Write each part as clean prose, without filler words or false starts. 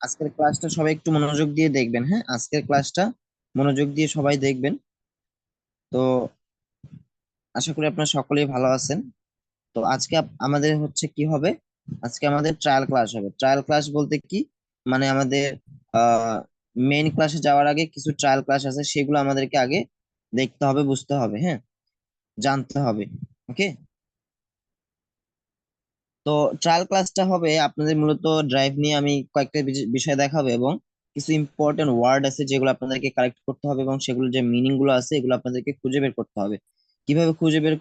আজকের ক্লাসটা সবাই একটু মনোযোগ দিয়ে দেখবেন। হ্যাঁ, আজকের ক্লাসটা মনোযোগ দিয়ে সবাই দেখবেন। তো আশা করি আপনারা সকলেই ভালো আছেন। তো আজকে আমাদের হচ্ছে কি হবে, আজকে আমাদের ট্রায়াল ক্লাস হবে। ট্রায়াল ক্লাস বলতে কি, মানে আমাদের মেইন ক্লাসে যাওয়ার আগে কিছু ট্রায়াল ক্লাস আছে, সেগুলো আমাদেরকে আগে দেখতে হবে, বুঝতে হবে, হ্যাঁ, জানতে হবে। ওকে। তো ট্রায়াল ক্লাসটা হবে আপনাদের মূলত ড্রাইভ নিয়ে। আমি কয়েকটা বিষয় দেখাবো এবং কিছু ইম্পর্টেন্ট ওয়ার্ড আছে যেগুলো আপনাদেরকে কালেক্ট করতে হবে এবং সেগুলো যে মিনিং গুলো আছে এগুলো আপনাদেরকে খুঁজে বের করতে হবে। কিভাবে খুঁজে বের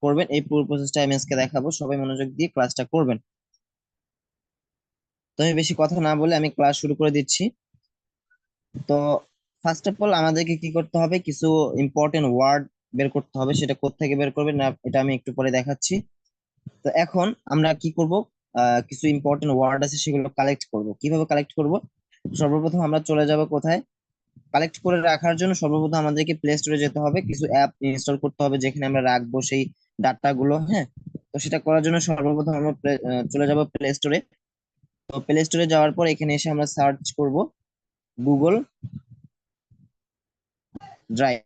করবেন এই পুরো প্রসেসটা আমি আজকে দেখাবো। সবাই মনোযোগ দিয়ে ক্লাসটা করবেন। তো আমি বেশি কথা না বলে আমি ক্লাস শুরু করে দিচ্ছি। তো ফার্স্ট অফ অল আমাদেরকে কি করতে হবে, কিছু ইম্পর্টেন্ট ওয়ার্ড বের করতে হবে। সেটা কোত্থেকে বের করবেন না এটা আমি একটু পরে দেখাচ্ছি। তো এখন আমরা কি করব, কিছু ইম্পর্টেন্ট ওয়ার্ড আছে সেগুলো কালেক্ট করব। কিভাবে কালেক্ট করব? সর্বপ্রথম আমরা চলে যাব কোথায়, কালেক্ট করে রাখার জন্য সর্বপ্রথম আমাদেরকে প্লে স্টোরে যেতে হবে, কিছু অ্যাপ ইনস্টল করতে হবে যেখানে আমরা রাখবো সেই ডাটা গুলো। হ্যাঁ, তো সেটা করার জন্য সর্বপ্রথম আমরা চলে যাব প্লে স্টোরে। তো প্লে স্টোরে যাওয়ার পর এখানে এসে আমরা সার্চ করব গুগল ড্রাইভ।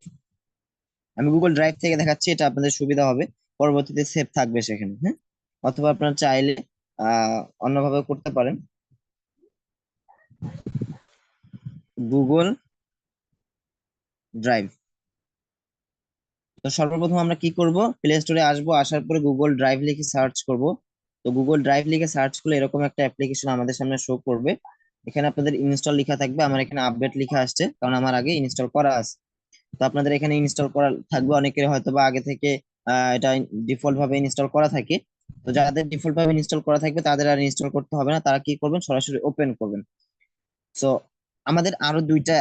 আমি গুগল ড্রাইভ থেকে দেখাচ্ছি, এটা আপনাদের সুবিধা হবে, পরবর্তীতে সেভ থাকবে সেখানে। হ্যাঁ, অথবা আপনারা চাইলে অন্যভাবে করতে পারেন। Google drive. তো সর্বপ্রথম আমরা কি করব, প্লে স্টোরে আসবো, আসার পরে গুগল ড্রাইভ লিখে সার্চ করব। তো গুগল ড্রাইভ লিখে সার্চ করলে এরকম একটা অ্যাপ্লিকেশন আমাদের সামনে শো করবে। এখানে আপনাদের ইনস্টল লেখা থাকবে, আমার এখানে আপডেট লেখা আসছে কারণ আমার আগে ইনস্টল করা আছে। তো আপনাদের এখানে ইনস্টল করা থাকবে, অনেকের হয়তো বা আগে থেকে এটা ডিফল্ট ভাবে ইনস্টল করা থাকে। তো যাদের ডিফল্ট ভাবে ইনস্টল করা থাকবে তাদের আর ইনস্টল করতে হবে না, তারা কি করবেন, সরাসরি ওপেন করবেন। সো আমাদের আরো দুইটা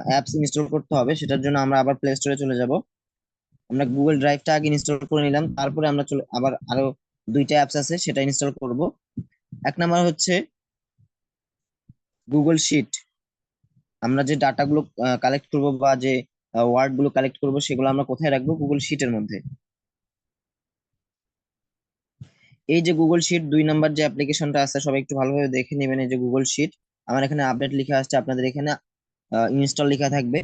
অ্যাপস ইনস্টল করতে হবে, সেটার জন্য আমরা আবার প্লে স্টোরে চলে যাব। আমরা গুগল ড্রাইভটা আগে ইনস্টল করে নিলাম, তারপরে আমরা চলে আবার আরো দুইটা অ্যাপস আছে সেটা ইনস্টল করব। এক নাম্বার হচ্ছে গুগল শিট। আমরা যে ডাটা গুলো কালেক্ট করব বা যে ওয়ার্ড গুলো কালেক্ট করব সেগুলো আমরা কোথায় রাখবো, গুগল শিটের মধ্যে। এই যে গুগল শিট 2 নাম্বার যে অ্যাপ্লিকেশনটা আছে, সবাই একটু ভালোভাবে দেখে নেবেন। এই যে গুগল শিট, আমার এখানে আপডেট লেখা আসছে, আপনাদের এখানে ইনস্টল লেখা থাকবে।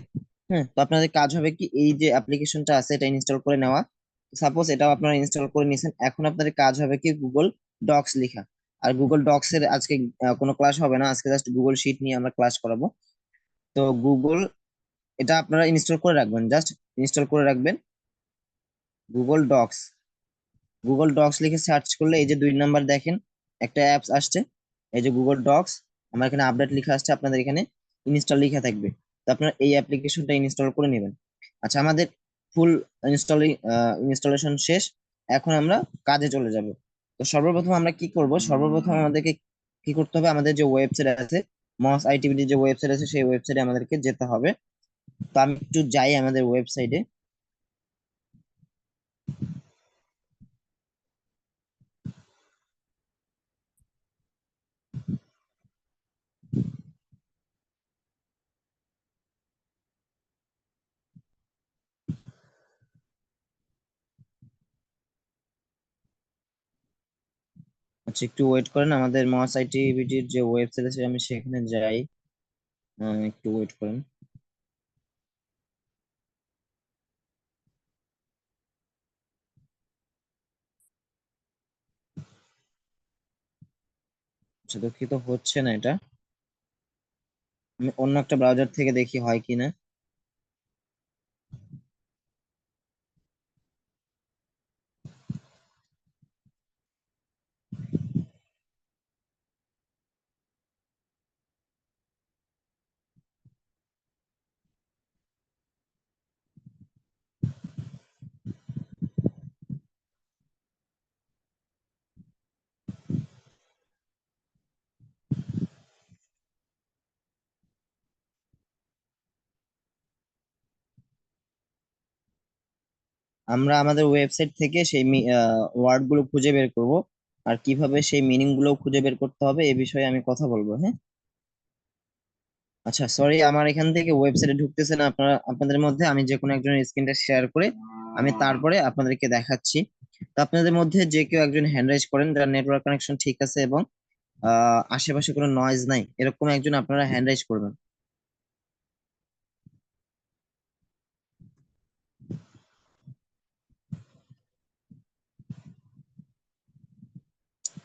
হ্যাঁ, তো আপনাদের কাজ হবে কি, এই যে অ্যাপ্লিকেশনটা আছে এটা ইনস্টল করে নেওয়া। সাপোজ এটাও আপনারা ইনস্টল করে নিয়েছেন, এখন আপনাদের কাজ হবে কি গুগল ডক্স লেখা। আর গুগল ডক্স এর আজকে কোনো ক্লাস হবে না, আজকে জাস্ট গুগল শিট নিয়ে আমরা ক্লাস করাবো। তো গুগল, এটা আপনারা ইনস্টল করে রাখবেন, জাস্ট ইনস্টল করে রাখবেন গুগল ডক্স। গুগল ডক্স লিখে সার্চ করলে এই যে 2 নাম্বার দেখেন একটা অ্যাপস আসছে, এই যে গুগল ডক্স। আমার এখানে আপডেট লেখা আসছে, আপনাদের এখানে ইনস্টল লেখা থাকবে। তো আপনারা এই অ্যাপ্লিকেশনটা ইনস্টল করে নেবেন। আচ্ছা, আমাদের ফুল ইনস্টলেশন শেষ। এখন আমরা কাজে চলে যাব। তো সর্বপ্রথম আমরা কি করব, সর্বপ্রথম আমাদেরকে কি করতে হবে, আমাদের যে ওয়েবসাইট আছে, মস আইটিভিটি যে ওয়েবসাইট আছে সেই ওয়েবসাইটে আমাদেরকে যেতে হবে। তো আমি একটু যাই আমাদের ওয়েবসাইটে। আচ্ছা, একটু ওয়েট করেন, আমাদের মহাস আইটিভিটির যে ওয়েবসাইট আছে আমি সেখানে যাই। একটু ওয়েট করেন। আচ্ছা, দুঃখিত, হচ্ছে না এটা। আমি অন্য একটা ব্রাউজার থেকে দেখি হয় কিনা। আমরা আমাদের ওয়েবসাইট থেকে সেই ওয়ার্ড গুলো খুঁজে বের করব, আর কিভাবে সেই মিনিং গুলো খুঁজে বের করতে হবে এ বিষয়ে আমি কথা বলবো। হ্যাঁ, আচ্ছা, সরি, আমার এখান থেকে ওয়েবসাইটে ঢুকতেছে না। আপনারা আপনাদের মধ্যে আমি যে কোনো একজনের স্ক্রিনটা শেয়ার করে আমি তারপরে আপনাদেরকে দেখাচ্ছি। তো আপনাদের মধ্যে যে কেউ একজন হ্যান্ড রাইজ করেন যার নেটওয়ার্ক কানেকশন ঠিক আছে এবং আশেপাশে কোনো নয়েজ নাই, এরকম একজন আপনারা হ্যান্ড রাইজ করবেন।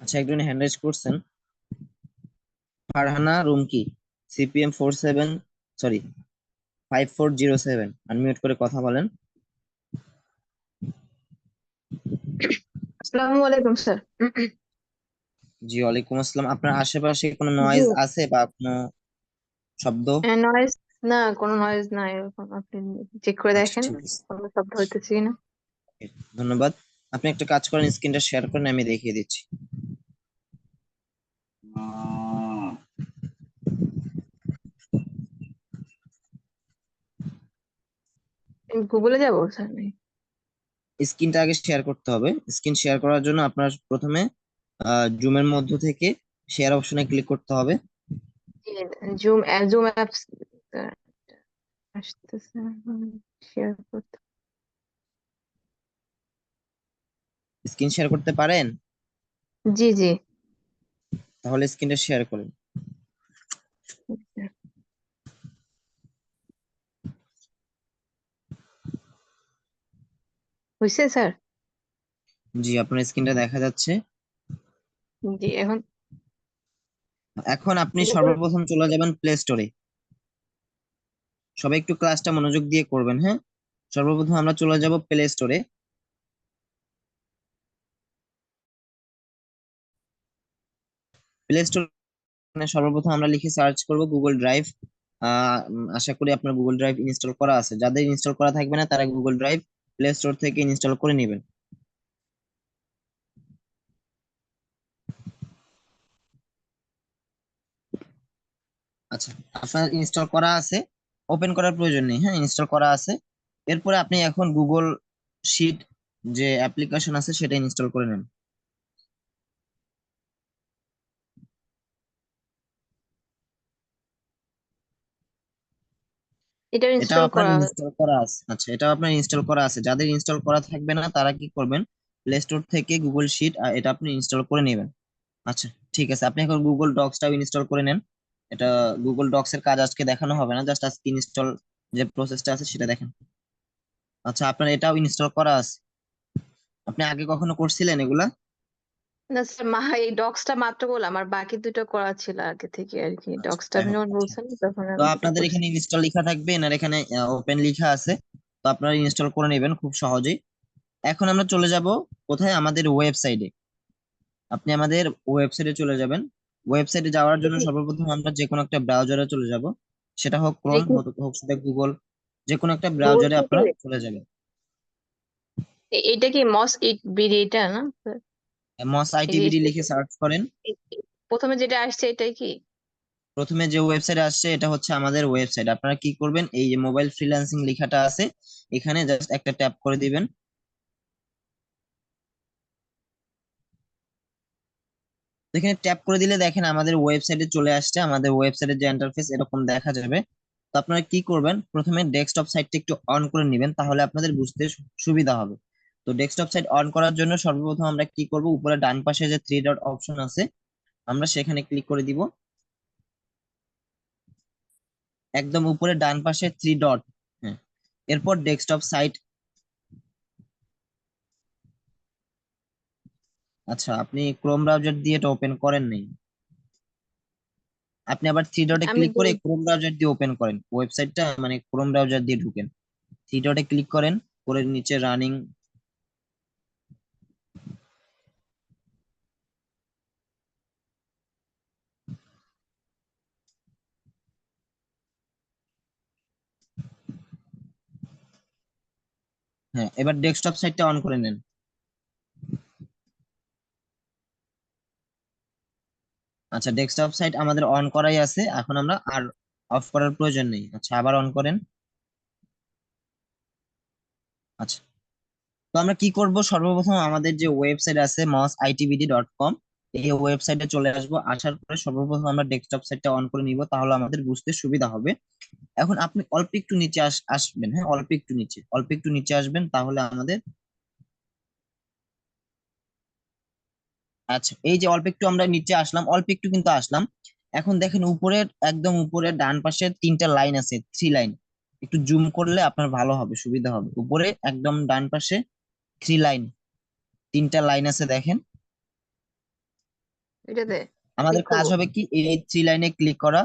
আচ্ছা, একজন হ্যান্ড রাইজ করছেন। Farhana Rumki, CPM 47, sorry 5407, unmute করে কথা বলেন। আসসালামু আলাইকুম স্যার। জি, ওয়ালাইকুম আসসালাম। আপনার আশেপাশে কোনো জি। নয়েজ আছে বা কোনো শব্দ? নয়েজ, না কোনো নয়েজ নাই এরকম, আপনি চেক করে আচ্ছা, দেখেন ঠিক আছে, কোনো শব্দ হইতেছে কিনা। ধন্যবাদ। আপনি একটা কাজ করেন, স্ক্রিনটা শেয়ার করেন, আমি দেখিয়ে দিচ্ছি। গুগলে যাবো স্যার নাকি? স্ক্রিনটা আগে শেয়ার করতে হবে। স্ক্রিন শেয়ার করার জন্য আপনার প্রথমে জুমের মধ্য থেকে শেয়ার অপশনে ক্লিক করতে হবে। জুম, জুম অ্যাপস আসতেছে, শেয়ার করতে। স্ক্রিন শেয়ার করতে পারেন? জি জি। তাহলে স্ক্রিনটা শেয়ার করেন। হয়েছে স্যার? জি, আপনার স্ক্রিনটা দেখা যাচ্ছে। জি এখন এখন আপনি গুগল। সর্বপ্রথম চলে যাবেন প্লে স্টোরে। সবাই একটু ক্লাসটা মনোযোগ দিয়ে করবেন, হ্যাঁ। সর্বপ্রথম আমরা চলে যাব প্লে স্টোরে। প্লে স্টোর সর্বপ্রথম আমরা লিখে সার্চ করব গুগল ড্রাইভ। আশা করি আপনার গুগল ড্রাইভ ইনস্টল করা আছে। যাদের ইনস্টল করা থাকবে না তারা গুগল ড্রাইভ প্লে স্টোর থেকে ইনস্টল করে নেবেন। আচ্ছা, আপনার ইনস্টল করা আছে, ওপেন করার প্রয়োজন নেই, হ্যাঁ, ইনস্টল করা আছে। এরপরে আপনি এখন গুগল শিট যে অ্যাপ্লিকেশন আছে সেটা ইনস্টল করে নেন। এটা এটাও ইনস্টল আপনার করা। ইনস্টল করা আছে। আচ্ছা, এটাও আপনার ইনস্টল করা আছে। যাদের ইনস্টল করা থাকবে না তারা কি করবেন, প্লে স্টোর থেকে গুগল শিট এটা আপনি ইনস্টল করে নেবেন। আচ্ছা, ঠিক আছে, আপনি এখন গুগল ডক্সটাও ইনস্টল করে নেন। এটা গুগল ডক্স এর কাজ আজকে দেখানো হবে না, জাস্ট আজকে ইনস্টল যে প্রসেসটা আছে সেটা দেখেন। আচ্ছা, আপনার এটাও ইনস্টল করা আছে। আপনি আগে কখনো করছিলেন এগুলা? না স্যার, এই ডক্সটা মাত্র করলাম, আর বাকি দুটো করা ছিল আগে থেকে আর কি। আচ্ছা, ডক্সটা যাই আপনি হোক, যখন আচ্ছা। বলছেন তখন তো আমি দুটো আপনাদের করছি। এখানে ইনস্টল লেখা থাকবে, আর এখানে ওপেন লেখা আছে। তো আপনারা ইনস্টল করে নেবেন খুব সহজেই। এখন আমরা চলে যাব কোথায়, আমাদের ওয়েবসাইটে। আপনি আমাদের ওয়েবসাইটে চলে যাবেন। ওয়েবসাইটে যাওয়ার এটা জন্য কি, সর্বপ্রথম আমরা যে কোনো একটা ব্রাউজারে চলে যাব। সেটা হোক এটা ক্রোম, কি হোক সেটা গুগল, যে কোনো একটা গুগল ব্রাউজারে থেকে? আপনারা চলে যাবেন। এটা কি মস ইট বিডি এটা না স্যার? মস এই যে আইটিবিডি লিখে সার্চ করেন। প্রথমে যেটা আসছে এটাই কি? প্রথমে যে ওয়েবসাইট আসছে এটা হচ্ছে আমাদের ওয়েবসাইট। আপনারা কি করবেন, এই যে মোবাইল ফ্রিল্যান্সিং লেখাটা আছে, এখানে জাস্ট একটা ট্যাপ করে দিবেন। তো এখানে ট্যাপ করে দিলে দেখেন আমাদের ওয়েবসাইটে চলে আসছে। আমাদের ওয়েবসাইটের যে ইন্টারফেস এরকম দেখা যাবে। তো আপনারা কি করবেন, প্রথমে ডেস্কটপ সাইটটা একটু অন করে নেবেন, তাহলে আপনাদের বুঝতে সুবিধা হবে। তো ডেস্কটপ সাইট অন করার জন্য সর্বপ্রথম আমরা কি করব, উপরে ডান পাশে যে থ্রি ডট অপশন আছে আমরা সেখানে ক্লিক করে দিব। একদম উপরে ডান পাশে থ্রি ডট, হ্যাঁ। এরপর ডেস্কটপ সাইট। আচ্ছা, আপনি ক্রোম ব্রাউজার দিয়ে এটা ওপেন করেন নাই। আপনি আবার থ্রি ডটে আমি ক্লিক করে ক্রোম ব্রাউজার দিয়ে ওপেন করেন ওয়েবসাইটটা, মানে ক্রোম ব্রাউজার দিয়ে ঢুকেন। থ্রি ডটে ক্লিক করেন, করে নিচে রানিং। হ্যাঁ, এবার ডেস্কটপ সাইটটা অন করে নেন। আচ্ছা, ডেস্কটপ সাইট আমাদের অন করাই আছে, এখন আমরা আর অফ করার প্রয়োজন নেই। আচ্ছা, আবার অন করেন। আচ্ছা, তো আমরা কি করব, সর্বপ্রথম আমাদের যে ওয়েবসাইট আছে mosaitbd.com, এই ওয়েবসাইটে চলে আসবো। আসার পরে সর্বপ্রথম আমরা ডেস্কটপ সাইটটা অন করে নিব, তাহলে আমাদের বুঝতে সুবিধা হবে। এখন আপনি অল্প একটু নিচে আসবেন, হ্যাঁ, অল্প একটু নিচে, অল্প একটু নিচে আসবেন, তাহলে আমাদের আচ্ছা, এই যে অল্প একটু আমরা নিচে আসলাম, অল্প একটু কিন্তু আসলাম। এখন দেখেন উপরের একদম উপরে ডান পাশে তিনটা লাইন আছে, 3 লাইন। একটু জুম করলে আপনার ভালো হবে, সুবিধা হবে। উপরে একদম ডান পাশে 3 লাইন, তিনটা লাইন আছে দেখেন। এটাতে আমাদের ক্লিক কাজ করব। হবে কি, এই 3 লাইনে ক্লিক করা।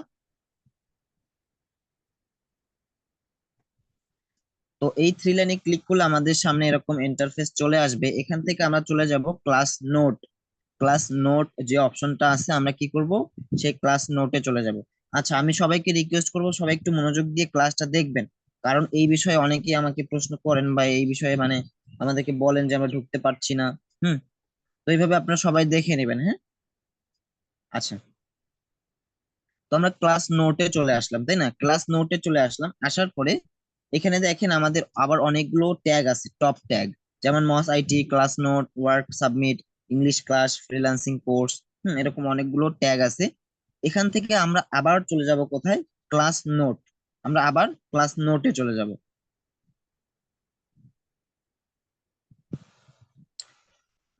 তো এই 3 লাইনে ক্লিক করলে আমাদের সামনে এরকম ইন্টারফেস চলে আসবে। এখান থেকে আমরা চলে যাব ক্লাস নোট। ক্লাস নোট যে অপশনটা আছে, আমরা কি করব, সেই ক্লাস নোটে চলে যাব। আচ্ছা, আমি সবাইকে রিকোয়েস্ট করব সবাই একটু মনোযোগ দিয়ে ক্লাসটা দেখবেন, কারণ এই বিষয়ে অনেকেই আমাকে প্রশ্ন করেন বা এই বিষয়ে মানে আমাদেরকে বলেন যে আমরা ঢুকতে পারছি না। হুম। তো এইভাবে আপনারা সবাই দেখে নেবেন, হ্যাঁ। আচ্ছা, তো আমরা ক্লাস নোটে চলে আসলাম, তাই না? ক্লাস নোটে চলে আসলাম, আসার পরে এখানে দেখেন আমাদের আবার অনেকগুলো ট্যাগ আছে, টপ ট্যাগ। যেমন মস IT, class note, work submit, English class, freelancing course. এরকম অনেকগুলো ট্যাগ আছে। এখান থেকে আমরা আবার চলে যাব কোথায়, ক্লাস নোট। আমরা আবার ক্লাস নোটে চলে যাব।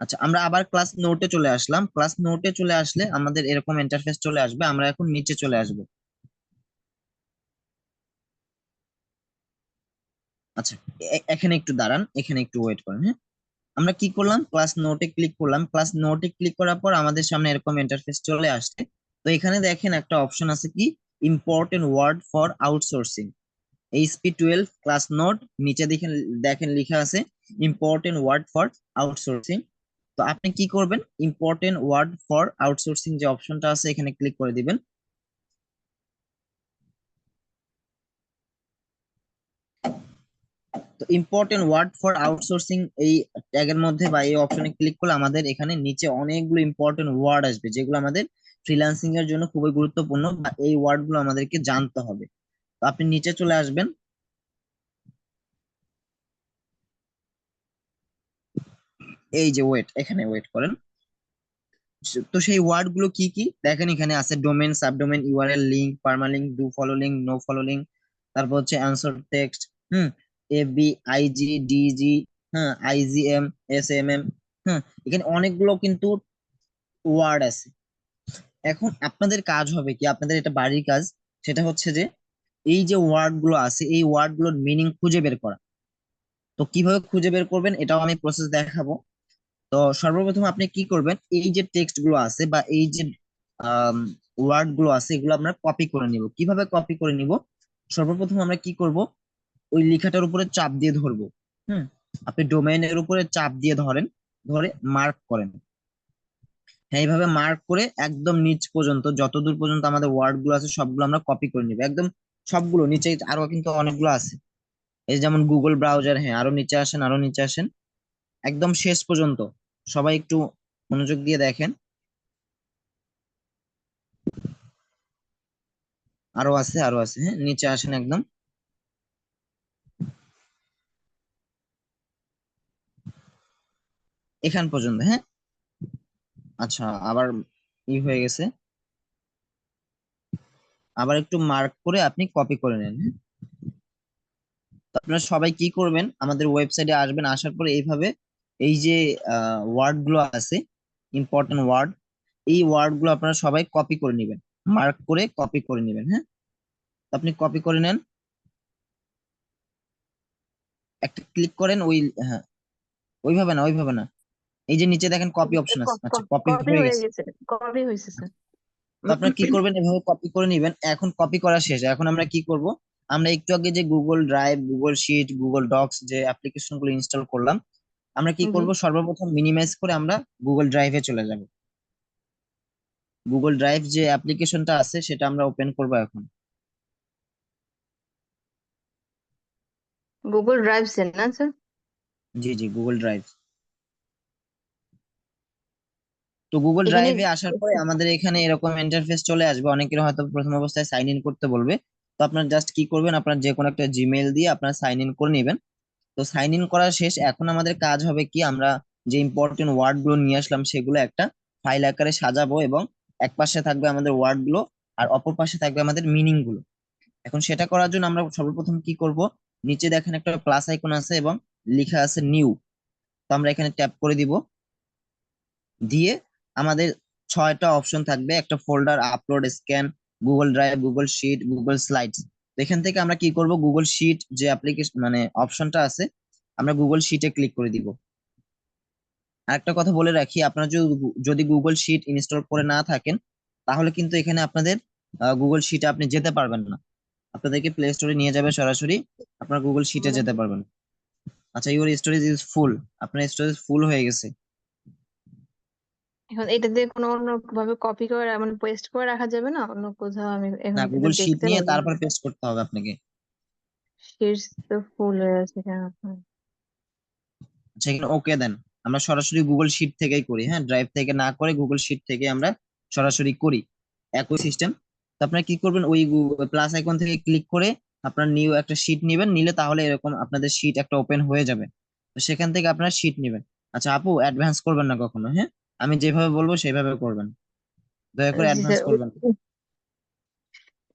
আচ্ছা, আমরা আবার ক্লাস নোটে চলে আসলাম। ক্লাস নোটে চলে আসলে আমাদের এরকম ইন্টারফেস চলে আসবে। আমরা এখন নিচে চলে আসবো। আচ্ছা, এখানে একটু দাঁড়ান, এখানে একটু ওয়েট করেন, হ্যাঁ। আমরা কি করলাম, ক্লাস নোটে ক্লিক করলাম। ক্লাস নোটে ক্লিক করার পর আমাদের সামনে এরকম ইন্টারফেস চলে আসছে। তো এখানে দেখেন একটা অপশন আছে কি, important word for outsourcing, HP 12 class note. নিচে দেখেন, দেখেন লেখা আছে ইম্পর্টেন্ট ওয়ার্ড ফর আউটসোর্সিং। তো আপনি কি করবেন, ইম্পর্টেন্ট ওয়ার্ড ফর আউটসোর্সিং যে অপশনটা আছে এখানে ক্লিক করে দিবেন। তো ইম্পর্টেন্ট ওয়ার্ড ফর আউটসোর্সিং এই ট্যাগের মধ্যে বা এই অপশনে ক্লিক করলে আমাদের এখানে নিচে অনেকগুলো ইম্পর্টেন্ট ওয়ার্ড আসবে, যেগুলো আমাদের ফ্রিল্যান্সিং এর জন্য খুবই গুরুত্বপূর্ণ, বা এই ওয়ার্ড গুলো আমাদেরকে জানতে হবে। তো আপনি নিচে চলে আসবেন। এই যে ওয়েট, এখানে ওয়েট করেন। তো সেই ওয়ার্ড গুলো কি কি দেখেন, এখানে আছে domain, subdomain, URL, link, permalink, do follow link, no follow link. তারপর হচ্ছে অ্যান্সার টেক্সট, হুম, এবি, আইজি, ডিজি, হ্যাঁ, আইজিএম, এসএমএম। হ্যাঁ, এখানে অনেকগুলো কিন্তু ওয়ার্ড আছে। এখন আপনাদের কাজ হবে কি, আপনাদের এটা বাড়ির কাজ, সেটা হচ্ছে যে এই যে ওয়ার্ড গুলো আছে এই ওয়ার্ড গুলোর মিনিং খুঁজে বের করা। তো কিভাবে খুঁজে বের করবেন এটাও আমি প্রসেস দেখাবো। তো সর্বপ্রথম আপনি কি করবেন, এই যে টেক্সট গুলো আছে বা এই যে ওয়ার্ড গুলো আছে এগুলো আমরা কপি করে নিব। কিভাবে কপি করে নিব, সর্বপ্রথম আমরা কি করব, ওই লেখাটার উপরে চাপ দিয়ে ধরবো। হুম, আপনি ডোমেইনের উপরে চাপ দিয়ে ধরেন, ধরে মার্ক করেন। হ্যাঁ, এইভাবে মার্ক করে একদম নিচ পর্যন্ত, যতদূর পর্যন্ত আমাদের ওয়ার্ড গুলো আছে সবগুলো আমরা কপি করে নিব একদম। সবগুলো নিচে আরো কিন্তু অনেকগুলো আছে, এই যে যেমন গুগল ব্রাউজার। হ্যাঁ, আরো নিচে আসেন, আরো নিচে আসেন, একদম শেষ পর্যন্ত। সবাই একটু মনোযোগ দিয়ে দেখেন। আরো আছে, আরো আছে, হ্যাঁ, নিচে আসেন একদম এখান পর্যন্ত, হ্যাঁ। আচ্ছা, আবার হয়ে গেছে, আবার একটু মার্ক করে আপনি কপি করে নেন, হ্যাঁ? তো আপনারা সবাই কি করবেন, আমাদের ওয়েবসাইটে আসবেন, আসার পরে এইভাবে এই যে ওয়ার্ড গুলো আছে, ইম্পর্টেন্ট ওয়ার্ড, এই ওয়ার্ড গুলো আপনারা সবাই কপি করে নেবেন, মার্ক করে কপি করে নেবেন, হ্যাঁ। তো আপনি কপি করে নেন, একটা ক্লিক করেন ওই, হ্যাঁ, ওইভাবে না, ওইভাবে না, এই যে নিচে দেখেন কপি অপশন আছে। আচ্ছা, কপি কপি হয়ে হয়ে গেছে। গেছে, কপি হয়েছে স্যার। তো আপনারা কি করবেন, এভাবে কপি করে নিবেন। এখন কপি করা শেষ, এখন আমরা কি করব, আমরা একটু আগে যে Google Drive, Google Sheet, Google Docs যে অ্যাপ্লিকেশন গুলো ইনস্টল করলাম, আমরা কি জি। করব, সর্বপ্রথম মিনিমাইজ করে আমরা গুগল ড্রাইভে চলে যাব। গুগল ড্রাইভ যে অ্যাপ্লিকেশনটা আছে সেটা আমরা ওপেন করব এখন। গুগল ড্রাইভ সেন না স্যার? জি জি, গুগল ড্রাইভ। তো গুগল এখানে ড্রাইভে আসার পরে আমাদের এখানে এরকম ইন্টারফেস চলে আসবে। অনেকের হয়তো প্রথম অবস্থায় সাইন ইন করতে বলবে। তো আপনার জাস্ট কি করবেন, আপনার যে কোনো একটা জিমেইল দিয়ে আপনার সাইন ইন করে নেবেন। তো সাইন ইন করা শেষ, এখন আমাদের কাজ হবে কি, আমরা যে ইম্পর্টেন্ট ওয়ার্ড গুলো নিয়ে আসলাম সেগুলো একটা ফাইল আকারে সাজাবো, এবং এক পাশে থাকবে আমাদের ওয়ার্ড গুলো আর অপর পাশে থাকবে আমাদের মিনিং গুলো। এখন সেটা করার জন্য আমরা সর্বপ্রথম কি করব, নিচে দেখেন একটা প্লাস আইকন আছে এবং লেখা আছে নিউ। তো আমরা এখানে ট্যাপ করে দিব, দিয়ে আমাদের 6টা অপশন থাকবে, একটা folder, upload, scan, Google Drive, Google Sheet, Google Slides. তো এখান থেকে আমরা কি করব, গুগল শিট যে অ্যাপ্লিকেশন মানে অপশনটা আছে, আমরা গুগল শিটে ক্লিক করে দিব। আরেকটা কথা বলে রাখি, আপনারা যদি গুগল শিট ইনস্টল করে না থাকেন, তাহলে কিন্তু এখানে আপনাদের গুগল শিটে আপনি যেতে পারবেন না। আপনাদেরকে প্লে স্টোরে নিয়ে যাবে সরাসরি, আপনার গুগল শিটে যেতে পারবেন। আচ্ছা, ইউর স্টোরেজ ইজ ফুল, আপনার স্টোরেজ ফুল হয়ে গেছে। এখন এটা দিয়ে কোনো অন্য ভাবে কপি করে মানে পেস্ট করে রাখা যাবে না অন্য কোথাও? আমি না, এখন এটা গুগল শিট দেখতে নিয়ে পাবো। তারপর পেস্ট করতে হবে আপনাকে। শীর্ষ তো ফুল হয়ে আছে কেন আপনার? আচ্ছা, এখানে ওকে দেন। আমরা সরাসরি গুগল শিট থেকেই করি, হ্যাঁ, ড্রাইভ থেকে না করে গুগল শিট থেকে আমরা সরাসরি করি, একই সিস্টেম। তো আপনারা কি করবেন, ওই প্লাস আইকন থেকে ক্লিক করে আপনার নিউ একটা শিট নেবেন, নিলে তাহলে এরকম আপনাদের শিট একটা ওপেন হয়ে যাবে। তো সেখান থেকে আপনারা শিট নেবেন। আচ্ছা আপু, অ্যাডভান্স করবেন না কখনো, হ্যাঁ, আমি যেভাবে বলবো সেভাবে করবেন, দয়া করে জি অ্যাডভান্স স্যার, করবেন না।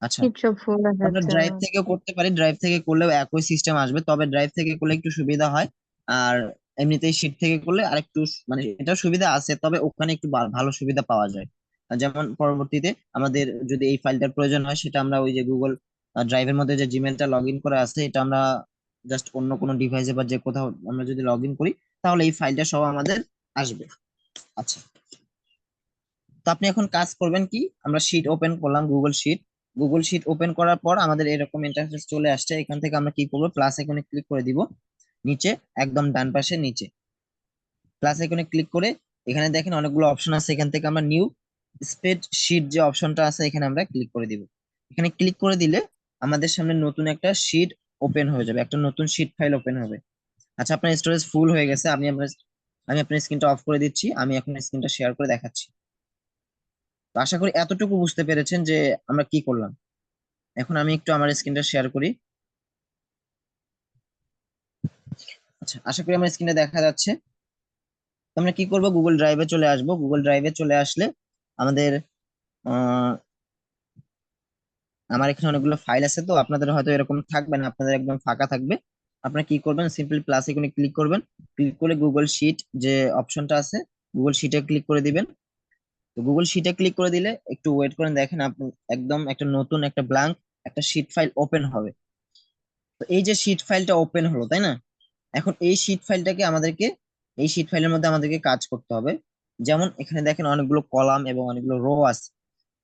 আচ্ছা, শীট সব ফুল হয়ে আমরা যাচ্ছে। ড্রাইভ থেকেও করতে পারি, ড্রাইভ থেকে করলেও একই সিস্টেম আসবে, তবে ড্রাইভ থেকে করলে একটু সুবিধা হয়। আর এমনিতেই শিট থেকে করলে আরেকটু মানে এটা সুবিধা আছে, তবে ওখানে একটু ভালো সুবিধা পাওয়া যায়। যেমন পরবর্তীতে আমাদের যদি এই ফাইলটার প্রয়োজন হয়, সেটা আমরা ওই যে গুগল ড্রাইভের মধ্যে যে জিমেলটা লগ ইন করা আছে, এটা আমরা জাস্ট অন্য কোনো ডিভাইসে বা যে কোথাও আমরা যদি লগ ইন করি, তাহলে এই ফাইলটা সব আমাদের আসবে। আচ্ছা, তো আপনি এখন কাজ করবেন কি, আমরা শিট ওপেন করলাম, Google Sheet. Google Sheet open করার পর আমাদের এরকম ইন্টারফেস চলে আসছে। এখান থেকে আমরা কি করবো, প্লাস আইকনে ক্লিক করে দিব, নিচে একদম ডান পাশে নিচে প্লাস আইকনে ক্লিক করে এখানে দেখেন অনেকগুলো অপশন আছে, এখান থেকে আমরা নিউ স্প্রেড শিট যে অপশনটা আছে এখানে আমরা ক্লিক করে দিব। এখানে ক্লিক করে দিলে আমাদের সামনে নতুন একটা শিট ওপেন হয়ে যাবে, একটা নতুন শিট ফাইল ওপেন হবে। আচ্ছা, আপনার স্টোরেজ ফুল হয়ে গেছে, আমি আপনার স্ক্রিনটা অফ করে দিচ্ছি, আমি এখন স্ক্রিনটা শেয়ার করে দেখাচ্ছি। তো আশা করি এতটুকু বুঝতে পেরেছেন যে আমরা কি করলাম। এখন আমি একটু আমার স্ক্রিনটা শেয়ার করি। আচ্ছা, আশা করি আমার স্ক্রিনে দেখা যাচ্ছে। তো আমরা কি করব, গুগল ড্রাইভে চলে আসব। গুগল ড্রাইভে চলে আসলে আমাদের আহ, আমার এখানে অনেকগুলো ফাইল আছে, তো আপনাদের হয়তো এরকম থাকবে না, আপনাদের একদম ফাঁকা থাকবে। আপনারা কি করবেন, সিম্পলি প্লাস আইকনে ক্লিক করবেন, ক্লিক করে গুগল শিট যে অপশনটা আছে, গুগল শিটে ক্লিক করে দিবেন। তো গুগল শিটে ক্লিক করে দিলে একটু ওয়েট করেন, দেখেন আপনি একদম একটা নতুন একটা ব্ল্যাঙ্ক একটা শিট ফাইল ওপেন হবে। তো এই যে শিট ফাইলটা ওপেন হলো, তাই না? এখন এই শিট ফাইলটাকে আমাদেরকে, এই শিট ফাইলের মধ্যে আমাদেরকে কাজ করতে হবে। যেমন এখানে দেখেন অনেকগুলো কলাম এবং অনেকগুলো রো আছে।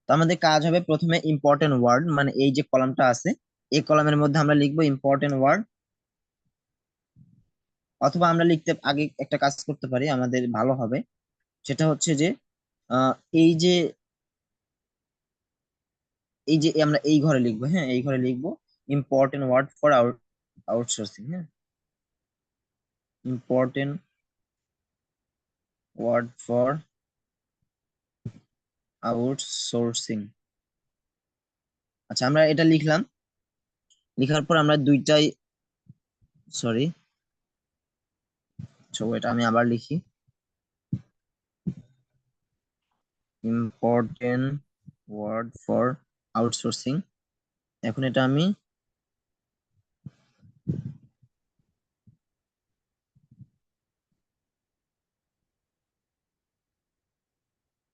তো আমাদের কাজ হবে প্রথমে ইম্পর্টেন্ট ওয়ার্ড, মানে এই যে কলামটা আছে, এই কলামের মধ্যে আমরা লিখবো ইম্পর্টেন্ট ওয়ার্ড। অথবা আমরা লিখতে আগে একটা কাজ করতে পারি, আমাদের ভালো হবে, সেটা হচ্ছে যে আহ, এই যে এই যে আমরা এই ঘরে লিখবো, হ্যাঁ, এই ঘরে লিখবো ইম্পর্টেন্ট ওয়ার্ড ফর আউটসোর্সিং, হ্যাঁ, ইম্পর্টেন্ট ওয়ার্ড ফর আউটসোর্সিং। আচ্ছা, আমরা এটা লিখলাম। লেখার পর আমরা দুইটাই, সরি, তো এটা আমি আবার লিখি, ইম্পর্টেন্ট ওয়ার্ড ফর আউটসোর্সিং। এখন এটা আমি,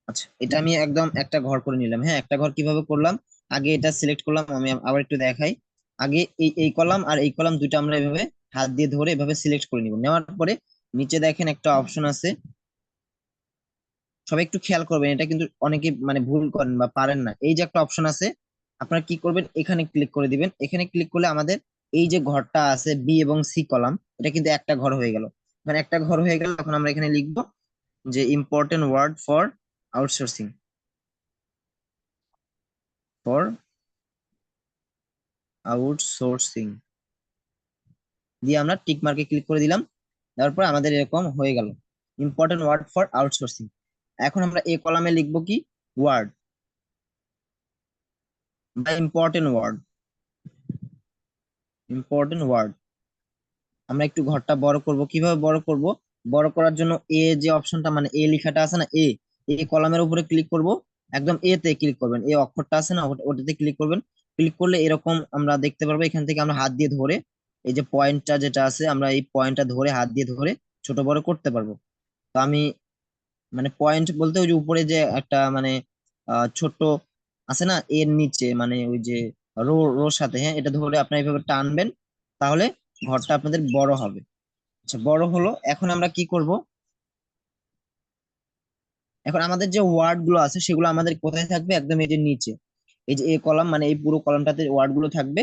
আচ্ছা, এটা আমি একদম একটা ঘর করে নিলাম। হ্যাঁ, একটা ঘর কিভাবে করলাম, আগে এটা সিলেক্ট করলাম, আমি আবার একটু দেখাই। আগে এই এই কলাম আর এই কলাম দুটো আমরা এভাবে হাত দিয়ে ধরে এভাবে সিলেক্ট করে নিব, নেওয়ার পরে নিচে দেখেন একটা অপশন আছে, সবাই একটু খেয়াল করবেন, এটা কিন্তু অনেকে মানে ভুল করেন বা পারেন না। এই যে একটা অপশন আছে, আপনারা কি করবেন, এখানে ক্লিক করে দিবেন। এখানে ক্লিক করলে আমাদের এই যে ঘরটা আছে বি এবং সি কলাম, এটা কিন্তু একটা ঘর হয়ে গেল। মানে একটা ঘর হয়ে গেল, এখন আমরা এখানে লিখবো যে important word for outsourcing, for outsourcing দিয়ে আমরা টিক মার্কে ক্লিক করে দিলাম। তারপর আমাদের এরকম হয়ে গেল ইম্পর্টেন্ট ওয়ার্ড ফর আউটসোর্সিং। এখন আমরা এই কলামে লিখবো কি, ওয়ার্ড বা ইম্পর্টেন্ট ওয়ার্ড, ইম্পর্টেন্ট ওয়ার্ড। আমরা একটু ঘরটা বড় করব, কিভাবে বড় করব, বড় করার জন্য এ যে অপশনটা মানে এ লেখাটা আছে না, এ, এই কলামের উপরে ক্লিক করব, একদম এ তে ক্লিক করবেন, এই অক্ষরটা আছে না ওটাতে ক্লিক করবেন। ক্লিক করলে এরকম আমরা দেখতে পারবো, এখান থেকে আমরা হাত দিয়ে ধরে এই যে পয়েন্টটা যেটা আছে, আমরা এই পয়েন্টটা ধরে হাত দিয়ে ধরে ছোট বড় করতে পারবো। তো আমি মানে পয়েন্ট বলতে ওই যে উপরে যে একটা মানে ছোট্ট আছে না, এর নিচে মানে ওই যে রোর সাথে, হ্যাঁ, এটা ধরে আপনার এইভাবে টানবেন, তাহলে ঘরটা আপনাদের বড় হবে। আচ্ছা, বড় হলো। এখন আমরা কি করব? এখন আমাদের যে ওয়ার্ড গুলো আছে সেগুলো আমাদের কোথায় থাকবে? একদম এই যে নিচে, এই যে এ কলাম, মানে এই পুরো কলামটাতে ওয়ার্ড গুলো থাকবে।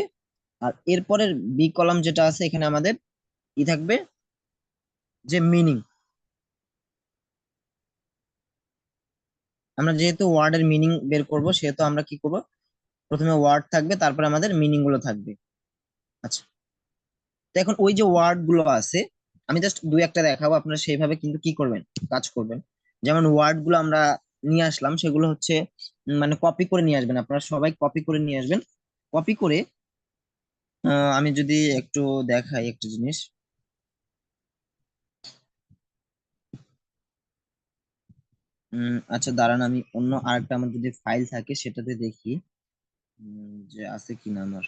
আর এরপরের বি কলাম যেটা আছে এখানে আমাদের ই থাকবে, যে মিনিং। আমরা যেহেতু ওয়ার্ডের মিনিং বের করব, সেহেতু আমরা কি করব? প্রথমে ওয়ার্ড থাকবে, তারপরে আমাদের মিনিং গুলো থাকবে। আচ্ছা, তো এখন ওই যে ওয়ার্ড গুলো আছে, আমি জাস্ট দুই একটা দেখাবো, আপনারা সেইভাবে কিন্তু কি করবেন, কাজ করবেন। যেমন ওয়ার্ড গুলো আমরা নিয়ে আসলাম, সেগুলো হচ্ছে মানে কপি করে নিয়ে আসবেন, আপনারা সবাই কপি করে নিয়ে আসবেন। কপি করে আমি যদি একটু দেখাই একটা জিনিস। আচ্ছা দাঁড়ান, আমি অন্য আরেকটা আমার যদি ফাইল থাকে সেটাতে দেখি যে আছে কিনা আমার।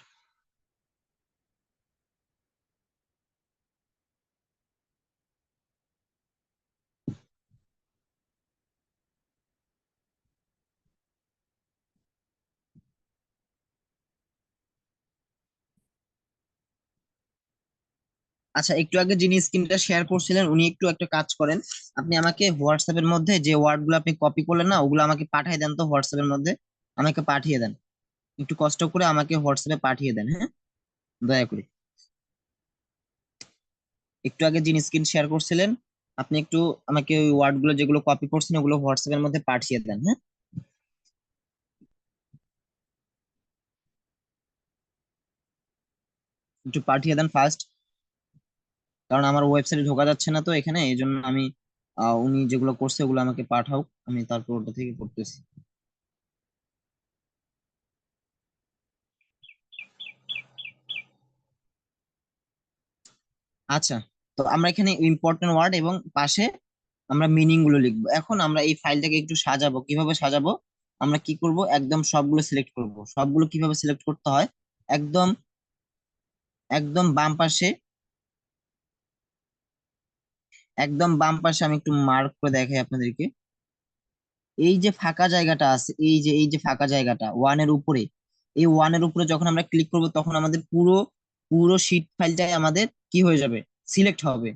আচ্ছা, একটু আগে যিনি স্ক্রিনটা শেয়ার করছিলেন উনি একটু একটা কাজ করেন, আপনি আমাকে হোয়াটসঅ্যাপের মধ্যে যে ওয়ার্ড গুলো আপনি কপি করলেন না, ওগুলো আমাকে পাঠিয়ে দেন তো হোয়াটসঅ্যাপের মধ্যে, আমাকে পাঠিয়ে দেন। একটু কষ্ট করে আমাকে হোয়াটসঅ্যাপে পাঠিয়ে দেন, হ্যাঁ, দয়া করে। একটু আগে যিনি স্ক্রিন শেয়ার করছিলেন, আপনি একটু আমাকে ওই ওয়ার্ড গুলো যেগুলো কপি করছেন ওগুলো হোয়াটসঅ্যাপের মধ্যে পাঠিয়ে দেন, হ্যাঁ। একটু পাঠিয়ে দেন ফার্স্ট, কারণ আমার ওয়েবসাইটে ঢোকা যাচ্ছে না তো এখানে, এই জন্য আমি উনি যেগুলো করছে ওগুলো আমাকে পাঠাও, আমি তারপর ওটা থেকে করতেছি। আচ্ছা, তো আমরা এখানে ইম্পর্টেন্ট ওয়ার্ড এবং পাশে আমরা মিনিং গুলো লিখবো। এখন আমরা এই ফাইলটাকে একটু সাজাবো, কিভাবে সাজাবো? আমরা কি করব, একদম সবগুলো সিলেক্ট করব। সবগুলো কিভাবে সিলেক্ট করতে হয়? একদম একদম বাম পাশে, একদম বাম পাশে আমি একটু মার্ক করে দেখাই আপনাদেরকে। এই যে ফাঁকা জায়গাটা আছে, এই যে ফাঁকা জায়গাটা ওয়ানের উপরে, এই ওয়ানের উপরে যখন আমরা ক্লিক করব তখন আমাদের পুরো পুরো শিট ফাইলটাই আমাদের কি হয়ে যাবে? সিলেক্ট হবে।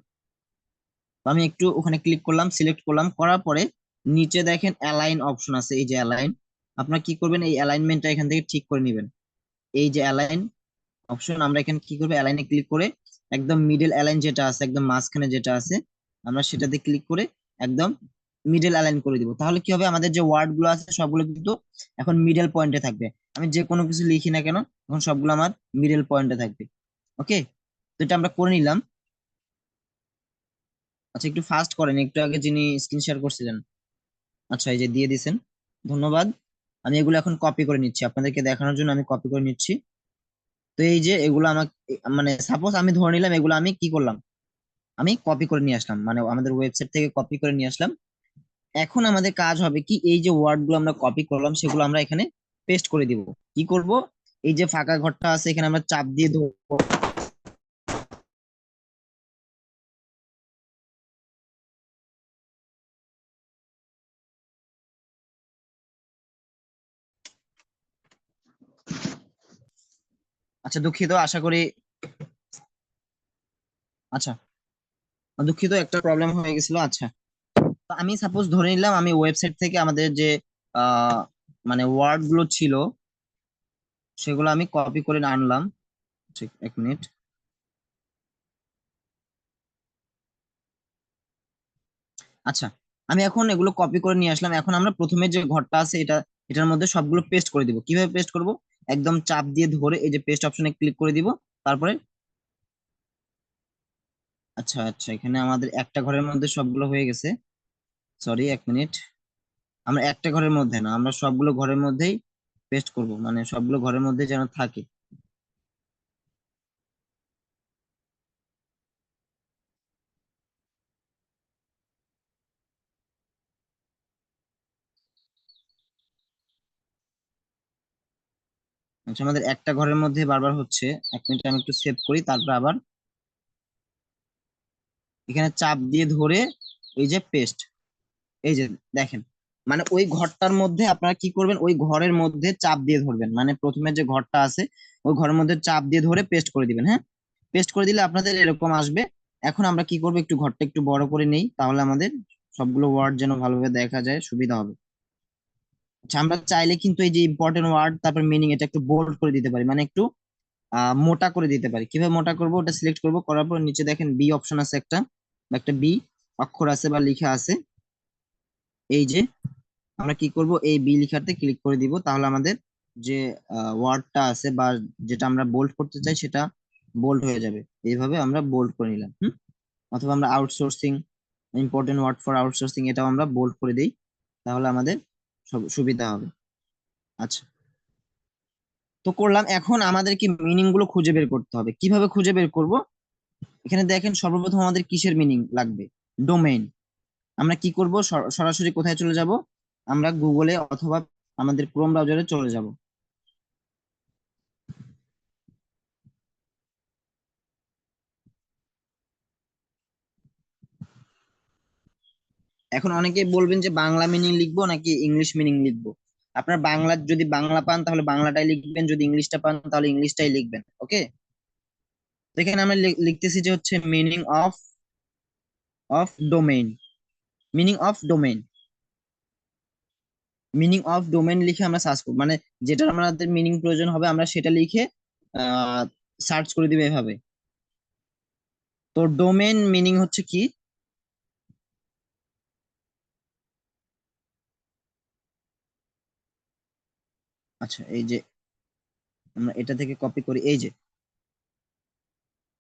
তো আমি একটু ওখানে ক্লিক করলাম, সিলেক্ট করলাম, করার পরে নিচে দেখেন অ্যালাইন অপশন আছে, এই যে অ্যালাইন। আপনারা কি করবেন? এই অ্যালাইনমেন্টটা এখান থেকে ঠিক করে নেবেন। এই যে অ্যালাইন অপশন, আমরা এখানে কি করবো? অ্যালাইনে ক্লিক করে একদম মিডল অ্যালাইন যেটা আছে, একদম মাঝখানে যেটা আছে, আমরা সেটাতে ক্লিক করে একদম মিডল অ্যালাইন করে দিব। তাহলে কি হবে? আমাদের যে ওয়ার্ড গুলো আছে সবগুলো কিন্তু এখন মিডল পয়েন্টে থাকবে। আমি যে কোনো কিছু লিখি না কেন, এখন সবগুলো আমার মিডল পয়েন্টে থাকবে। ওকে, তো এটা আমরা করে নিলাম। আচ্ছা, একটু ফাস্ট করেন, একটু আগে যিনি স্ক্রিন শেয়ার করছিলেন। আচ্ছা, এই যে দিয়ে দিছেন, ধন্যবাদ। আমি এগুলো এখন কপি করে নিচ্ছি, আপনাদেরকে দেখানোর জন্য আমি কপি করে নিচ্ছি। তো এই যে এগুলো আমাকে, মানে সাপোজ আমি ধরে নিলাম এগুলো আমি কি করলাম, আমি কপি করে নিয়ে আসলাম, মানে আমাদের ওয়েবসাইট থেকে কপি করে নিয়ে আসলাম। এখন আমাদের কাজ হবে কি, এই যে ওয়ার্ড গুলো আমরা কপি করলাম সেগুলো আমরা এখানে পেস্ট করে দিব। কি করব? এই যে ফাঁকা ঘরটা আছে এখানে আমরা চাপ দিয়ে ধরবো। আচ্ছা, দুঃখিত, আশা করি। আচ্ছা, দুঃখিত, একটা প্রবলেম হয়ে গেছিল। আচ্ছা, তো আমি সাপোজ ধরে নিলাম আমি ওয়েবসাইট থেকে আমাদের যে আহ মানে ওয়ার্ড গুলো ছিল সেগুলো আমি কপি করে আনলাম। ঠিক, এক মিনিট। আচ্ছা, আমি এখন এগুলো কপি করে নিয়ে আসলাম। এখন আমরা প্রথমে যে ঘরটা আছে এটা, এটার মধ্যে সবগুলো পেস্ট করে দিব। কিভাবে পেস্ট করব? একদম চাপ দিয়ে ধরে এই যে পেস্ট অপশনে ক্লিক করে দিব, তারপরে আচ্ছা আচ্ছা, এখানে আমাদের একটা ঘরের মধ্যে সবগুলো হয়ে গেছে। সরি, এক মিনিট। আমরা একটা ঘরের মধ্যে না, আমরা সবগুলো ঘরের মধ্যেই পেস্ট করব, মানে সবগুলো ঘরের মধ্যে যেন থাকে। আচ্ছা, আমাদের একটা ঘরের মধ্যে বারবার হচ্ছে। এক মিনিট, আমি একটু সেভ করি, তারপর আবার এখানে চাপ দিয়ে ধরে এই যে পেস্ট, এই যে দেখেন, মানে ওই ঘরটার মধ্যে আপনারা কি করবেন, ওই ঘরের মধ্যে চাপ দিয়ে ধরবেন, মানে প্রথমে যে ঘরটা আছে ওই ঘরের মধ্যে চাপ দিয়ে ধরে পেস্ট করে দিবেন। হ্যাঁ, পেস্ট করে দিলে আপনাদের এরকম আসবে। এখন আমরা কি করবো, একটু ঘরটা একটু বড় করে নেই, তাহলে আমাদের সবগুলো ওয়ার্ড যেন ভালোভাবে দেখা যায়, সুবিধা হবে। আচ্ছা, আমরা চাইলে কিন্তু এই যে ইম্পর্টেন্ট ওয়ার্ড তারপর মিনিং এটা একটু বোল্ড করে দিতে পারি, মানে একটু মোটা করে দিতে পারি। কিভাবে মোটা করব, ওটা সিলেক্ট করব, করার পর নিচে দেখেন বি অপশন আছে একটা, বা একটা বি অক্ষর আছে বা লেখা আছে। এই যে আমরা কি করব, এই বি লেখাতে ক্লিক করে দিব, তাহলে আমাদের যে ওয়ার্ডটা আছে বা যেটা আমরা বোল্ড করতে চাই সেটা বোল্ড হয়ে যাবে। এইভাবে আমরা বোল্ড করে নিলাম। অথবা আমরা outsourcing, important word for outsourcing, এটাও আমরা বোল্ড করে দিই, তাহলে আমাদের সব সুবিধা হবে। আচ্ছা, তো করলাম। এখন আমাদের কি মিনিং গুলো খুঁজে বের করতে হবে, কিভাবে খুঁজে বের করব? এখানে দেখেন সর্বপ্রথম আমাদের কিসের মিনিং লাগবে, ডোমেইন। আমরা কি করব, সরাসরি কোথায় চলে যাব, আমরা গুগলে অথবা আমাদের ক্রোম ব্রাউজারে চলে যাব। এখন অনেকেই বলবেন যে বাংলা মিনিং লিখবো নাকি ইংলিশ মিনিং লিখবো। আপনার বাংলা যদি বাংলা পান তাহলে বাংলাটাই লিখবেন, যদি ইংলিশটা পান তাহলে ইংলিশটাই লিখবেন। ওকে, তো এখানে আমরা লিখতেছি যে হচ্ছে meaning of domain, meaning of domain, meaning of domain লিখে আমরা সার্চ করব, মানে যেটা আমাদের মিনিং প্রয়োজন হবে আমরা সেটা লিখে সার্চ করে দিবে এভাবে। তো ডোমেইন মিনিং হচ্ছে কি? আচ্ছা, এই যে আমরা এটা থেকে কপি করি। এই যে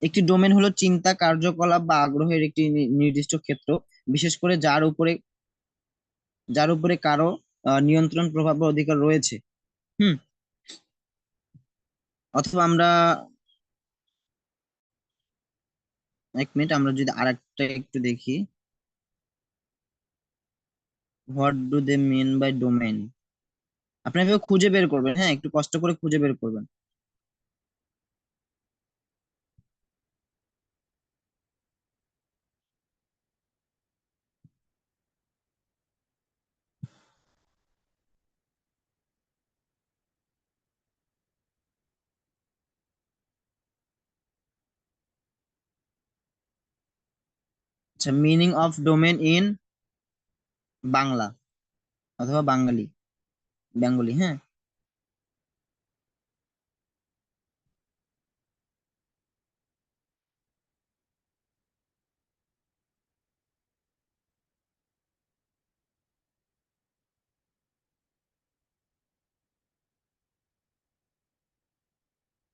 একটি ডোমেন হলো চিন্তা, কার্যকলাপ বা আগ্রহের একটি নির্দিষ্ট ক্ষেত্র, বিশেষ করে যার উপরে কারো নিয়ন্ত্রণ, প্রভাব বা অধিকার রয়েছে। হুম, অথবা আমরা, এক মিনিট, আমরা যদি আরেকটা একটু দেখি, what do they mean by domain, আপনি এভাবে খুঁজে বের করবেন। হ্যাঁ, একটু কষ্ট করে খুঁজে বের করবেন। আচ্ছা, meaning of domain in Bangla অথবা বাঙালি, বেঙ্গলি। হ্যাঁ,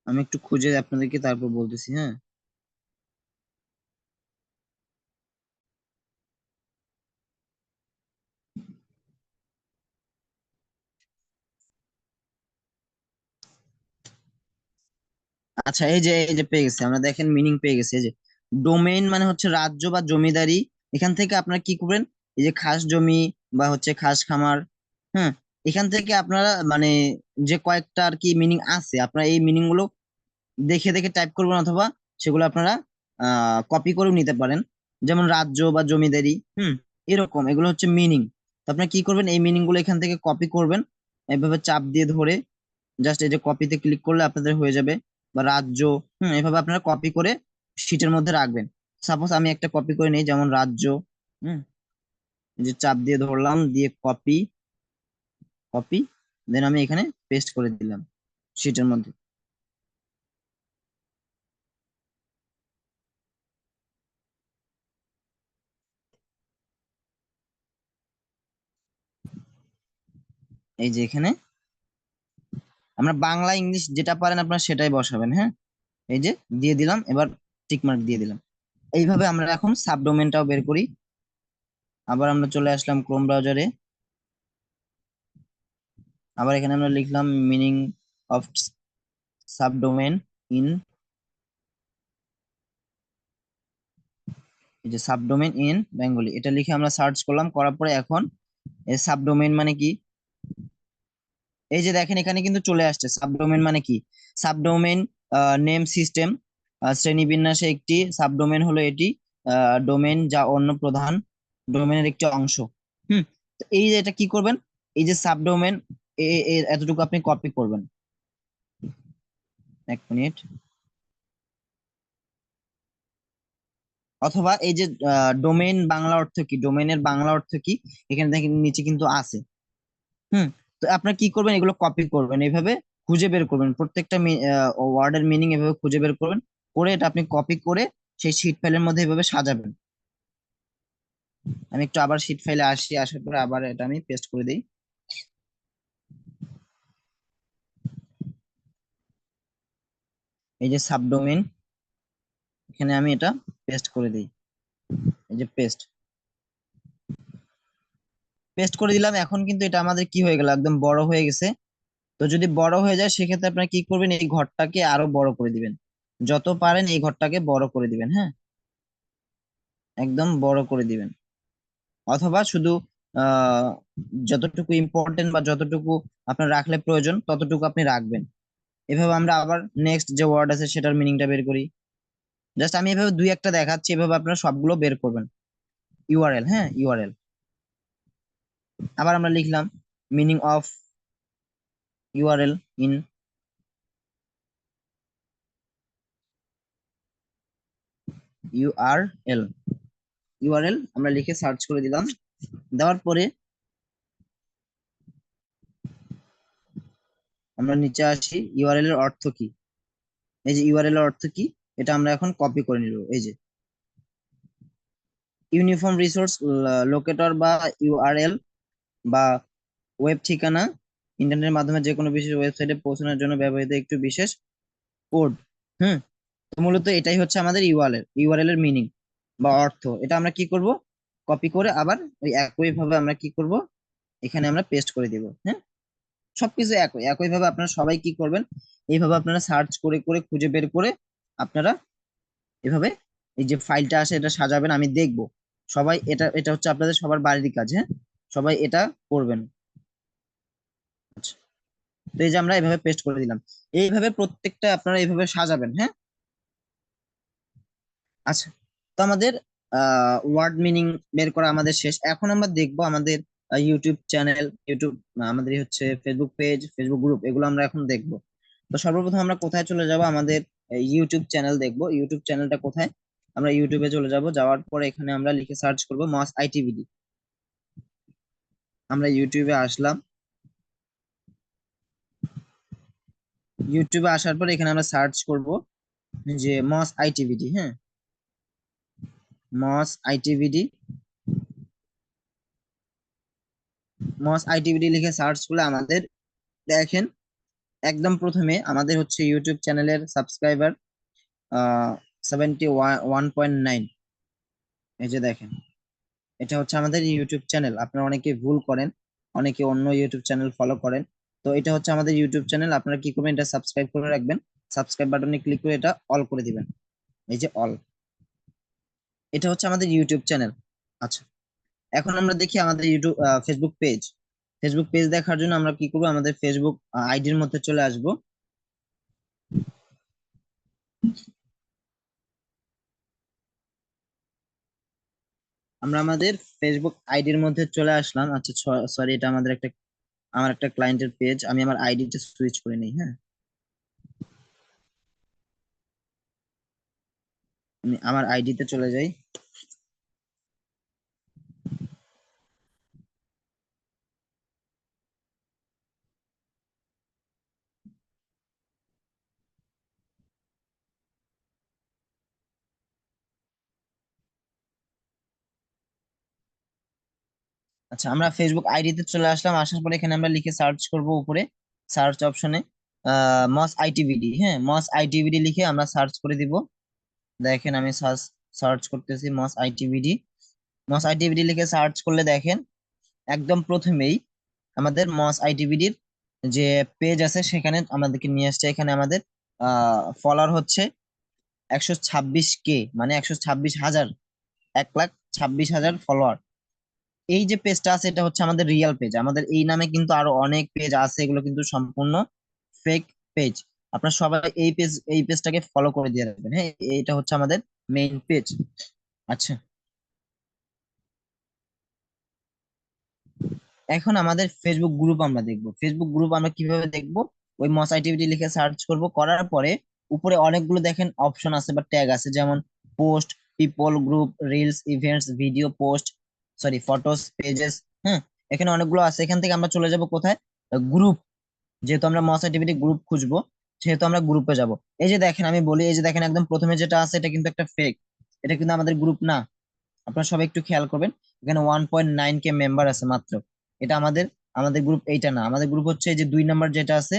আমি একটু খুঁজে আপনাদেরকে তারপর বলতেছি। হ্যাঁ, আচ্ছা, এই যে পেয়ে গেছি আমরা, দেখেন মিনিং পেয়ে গেছি। এই যে ডোমেইন মানে হচ্ছে রাজ্য বা জমিদারি। এখান থেকে আপনারা কি করবেন, এই যে খাস জমি বা হচ্ছে খাস খামার, হ্যাঁ, এখান থেকে আপনারা মানে যে কয়েকটা আর কি মিনিং আছে, আপনারা এই মিনিং গুলো দেখে দেখে টাইপ করবেন, অথবা সেগুলো আপনারা কপি করেও নিতে পারেন। যেমন রাজ্য বা জমিদারি, এরকম এগুলো হচ্ছে মিনিং। তো আপনারা কি করবেন, এই মিনিং গুলো এখান থেকে কপি করবেন, এভাবে চাপ দিয়ে ধরে জাস্ট এই যে কপিতে ক্লিক করলে আপনাদের হয়ে যাবে। বা রাজ্য, এভাবে আপনারা কপি করে শিটের মধ্যে রাখবেন। সাপোজ আমি একটা কপি করে নিই, যেমন রাজ্য। হুম, এই যে চাপ দিয়ে ধরলাম, দিয়ে কপি, কপি, দেন আমি এখানে পেস্ট করে দিলাম শিটের মধ্যে। এই যে এখানে আমরা বাংলা ইংলিশ যেটা পারেন আপনারা সেটাই বসাবেন। হ্যাঁ, এই যে দিয়ে দিলাম, এবার টিক মার্ক দিয়ে দিলাম। এইভাবে আমরা এখন সাবডোমেনটাও বের করি। আবার আমরা চলে আসলাম ক্রোম ব্রাউজারে, আবার এখানে আমরা লিখলাম মিনিং অফ সাবডোমেন ইন, এই যে সাবডোমেন ইন বেঙ্গলি, এটা লিখে আমরা সার্চ করলাম, করার পরে এখন এই সাবডোমেন মানে কি, এই যে দেখেন এখানে কিন্তু চলে আসছে সাবডোমেন মানে কি। সাবডোমেন নেম সিস্টেম, শ্রেণীবিন্যাসে একটি সাবডোমেন হলো এটি ডোমেন যা অন্য প্রধান ডোমেনের একটি অংশ। তো এই যে এটা কি করবেন, এই যে সাবডোমেন এতটুকু আপনি কপি করবেন। এক মিনিট। অথবা এই যে ডোমেইন বাংলা অর্থ কি, ডোমেইনের বাংলা অর্থ কি, এখানে দেখেন নিচে কিন্তু আছে। হুম। তো আপনার কি করবেন, এগুলো কপি করবেন, এইভাবে খুঁজে বের করবেন প্রত্যেকটা ওয়ার্ডের মিনিং, এভাবে খুঁজে বের করবেন, করে এটা আপনি কপি করে সেই শিট ফাইলের মধ্যে এভাবে সাজাবেন। আমি একটু আবার শিট ফাইলে আসি, আসার পরে আবার এটা আমি পেস্ট করে দিই। এই যে সাবডোমেইন, এখানে আমি এটা পেস্ট করে দিই। এই যে পেস্ট পেস্ট করে দিলাম। এখন কিন্তু এটা আমাদের কি হয়ে গেল, একদম বড় হয়ে গেছে। তো যদি বড় হয়ে যায় সেক্ষেত্রে আপনারা কি করবেন, এই ঘরটাকে আরো বড় করে দিবেন, যত পারেন এই ঘরটাকে বড় করে দিবেন। হ্যাঁ, একদম বড় করে দিবেন। অথবা শুধু আহ যতটুকু ইম্পর্টেন্ট বা যতটুকু আপনার রাখলে প্রয়োজন ততটুকু আপনি রাখবেন। এভাবে আমরা আবার নেক্সট যে ওয়ার্ড আছে সেটার মিনিংটা বের করি। জাস্ট আমি এভাবে দুই একটা দেখাচ্ছি, এভাবে আপনারা সবগুলো বের করবেন। ইউআরএল, হ্যাঁ ইউআরএল। আবার আমরা লিখলাম meaning of URL in URL. URL আমরা লিখে সার্চ করে দিলাম। দেওয়ার পরে আমরা নিচে আসি, ইউআরএল এর অর্থ কি। এই যে ইউআরএল এর অর্থ কি, এটা আমরা এখন কপি করে নিব। এই যে ইউনিফর্ম রিসোর্স লোকেটর বা ইউআরএল বা ওয়েব ঠিকানা, ইন্টারনেটের মাধ্যমে যে কোনো বিশেষ ওয়েবসাইটে পৌঁছানোর জন্য ব্যবহৃত একটি বিশেষ কোড। হুম। তো মূলত এটাই হচ্ছে আমাদের ইউআরএল এর মিনিং বা অর্থ। এটা আমরা কি করব, কপি করে আবার ওই একই ভাবে আমরা কি করব, এখানে আমরা পেস্ট করে দিব। হ্যাঁ, সবকিছু একই ভাবে আপনারা সবাই কি করবেন, এইভাবে আপনারা সার্চ করে করে খুঁজে বের করে আপনারা এভাবে এই যে ফাইলটা আসে এটা সাজাবেন। আমি দেখব সবাই, এটা এটা হচ্ছে আপনাদের সবার বাড়ির কাজ। হ্যাঁ, সবাই এটা করবেন। আচ্ছা, তো এই যে আমরা এইভাবে পেস্ট করে দিলাম, এইভাবে প্রত্যেকটা আপনারা এইভাবে সাজাবেন। হ্যাঁ। আচ্ছা, তো আমাদের ওয়ার্ড মিনিং বের করা আমাদের শেষ। এখন আমরা দেখবো আমাদের ইউটিউব চ্যানেল, ইউটিউব আমাদের হচ্ছে ফেসবুক পেজ, ফেসবুক গ্রুপ, এগুলো আমরা এখন দেখবো। তো সর্বপ্রথম আমরা কোথায় চলে যাব, আমাদের ইউটিউব চ্যানেল দেখবো। ইউটিউব চ্যানেলটা কোথায়, আমরা ইউটিউবে চলে যাব। যাওয়ার পরে এখানে আমরা লিখে সার্চ করব মস আইটিভিডি। আমরা ইউটিউবে আসলাম। ইউটিউবে আসার পরে এখানে আমরা সার্চ করব যে মস আইটিভিডি। হ্যাঁ, মস আইটিভিডি। মস আইটিভিডি লিখে সার্চ করলে আমাদের দেখেন একদম প্রথমে আমাদের হচ্ছে ইউটিউব চ্যানেলের সাবস্ক্রাইবার 71.9। এই যে দেখেন, এটা হচ্ছে আমাদের ইউটিউব চ্যানেল। আপনারা অনেকে ভুল করেন, অনেকে অন্য ইউটিউব চ্যানেল ফলো করেন। তো এটা হচ্ছে আমাদের ইউটিউব চ্যানেল। আপনারা কি করবেন, এটা সাবস্ক্রাইব করে রাখবেন। সাবস্ক্রাইব বাটনে ক্লিক করে এটা অল করে দিবেন। এই যে অল, এটা হচ্ছে আমাদের ইউটিউব চ্যানেল। আচ্ছা, এখন আমরা দেখি আমাদের YouTube Facebook page. Facebook page দেখার জন্য আমরা কি করবো, আমাদের ফেসবুক আইডির মধ্যে চলে আসব। আমরা আমাদের ফেসবুক আইডির মধ্যে চলে আসলাম। আচ্ছা, সরি, এটা আমাদের একটা, আমার একটা ক্লায়েন্টের পেজ, আমি আমার আইডিটা সুইচ করে নিই। হ্যাঁ, আমি আমার আইডিতে চলে যাই। আচ্ছা, আমরা ফেসবুক আইডিতে চলে আসলাম। আসার পরে এখানে আমরা লিখে সার্চ করব উপরে সার্চ অপশনে মস আইটিভিডি। হ্যাঁ, মস আইটিভিডি লিখে আমরা সার্চ করে দিব। দেখেন আমি সার্চ সার্চ করতেছি মস আইটিভিডি। মস আইটিভিডি লিখে সার্চ করলে দেখেন একদম প্রথমেই আমাদের মস আইটিভিডির যে পেজ আছে সেখানে আমাদেরকে নিয়ে আসছে। এখানে আমাদের ফলোয়ার হচ্ছে 126K, মানে 126,000, 1,26,000 ফলোয়ার। এই যে পেজটা আছে এটা হচ্ছে আমাদের রিয়েল পেজ। আমাদের এই নামে কিন্তু আরো অনেক পেজ আছে, এগুলো কিন্তু সম্পূর্ণ ফেক পেজ। আপনারা সবাই এই পেজটাকে ফলো করে দিয়ে রাখবেন। হ্যাঁ, এটা হচ্ছে আমাদের মেইন পেজ। আচ্ছা, এখন আমাদের ফেসবুক গ্রুপ আমরা দেখবো। ফেসবুক গ্রুপ আমরা কিভাবে দেখবো? ওই মস আইটিভিটি লিখে সার্চ করব, করার পরে উপরে অনেকগুলো দেখেন অপশন আছে বা ট্যাগ আছে, যেমন post, people, group, reels, events, video, post, sorry photos, pages. হ্যাঁ, এখানে অনেকগুলো আছে। এখান থেকে আমরা চলে যাব কোথায়? গ্রুপ। যেহেতু আমরা মস আইটিভিটি গ্রুপ খুঁজবো, সেহেতু আমরা গ্রুপে যাব। এই যে দেখেন, আমি বলি, এই যে দেখেন একদম প্রথমে যেটা আছে এটা কিন্তু একটা ফেক, এটা কিন্তু আমাদের গ্রুপ না। আপনারা সবাই একটু খেয়াল করবেন, এখানে 1.9K মেম্বার আছে মাত্র। এটা আমাদের আমাদের গ্রুপ এইটা না। আমাদের গ্রুপ হচ্ছে এই যে 2 নাম্বার যেটা আছে,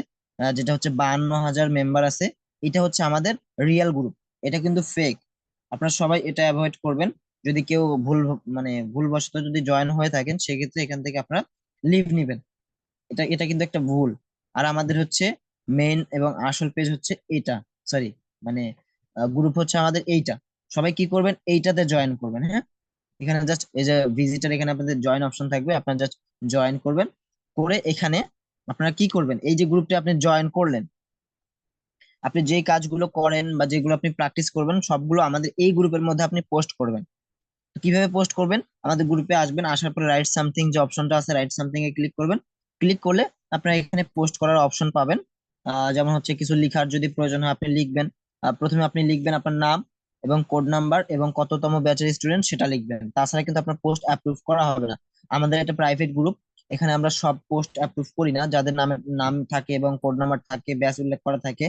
যেটা হচ্ছে 52,000 মেম্বার আছে। এটা হচ্ছে আমাদের রিয়েল গ্রুপ। এটা কিন্তু ফেক। আপনারা সবাই এটা অ্যাভয়েড করবেন। যদি কেউ ভুলবশত যদি জয়েন হয়ে থাকেন, সেক্ষেত্রে এখান থেকে আপনারা লিভ নিবেন। এটা এটা কিন্তু একটা ভুল। আর আমাদের হচ্ছে মেইন এবং আসল পেজ হচ্ছে এটা, সরি, মানে গ্রুপ হচ্ছে আমাদের এইটা। সবাই কি করবেন? এইটাতে জয়েন করবেন, হ্যাঁ। এখানে জাস্ট এই যে ভিজিটার, এখানে আপনাদের জয়েন অপশন থাকবে, আপনারা জাস্ট জয়েন করবেন। করে এখানে আপনারা কি করবেন? এই যে গ্রুপটা আপনি জয়েন করলেন, আপনি যেই কাজগুলো করেন বা যেগুলো আপনি প্র্যাকটিস করবেন, সবগুলো আমাদের এই গ্রুপের মধ্যে আপনি পোস্ট করবেন। তো কিভাবে পোস্ট করবেন? আমাদের গ্রুপে আসবেন, আসার পরে রাইট সামথিং যে অপশনটা আছে, রাইট সামথিং এ ক্লিক করবেন। ক্লিক করলে আপনারা এখানে পোস্ট করার অপশন পাবেন। যেমন হচ্ছে কিছু লিখার যদি প্রয়োজন হয় আপনি লিখবেন। প্রথমে আপনি লিখবেন আপনার নাম এবং কোড নাম্বার এবং কততম ব্যাচের স্টুডেন্ট সেটা লিখবেন। তাছাড়া কিন্তু আপনার পোস্ট অ্যাপ্রুভ করা হবে না। আমাদের একটা প্রাইভেট গ্রুপ, এখানে আমরা সব পোস্ট অ্যাপ্রুভ করি না। যাদের নামে নাম থাকে এবং কোড নাম্বার থাকে, ব্যাচ উল্লেখ করা থাকে,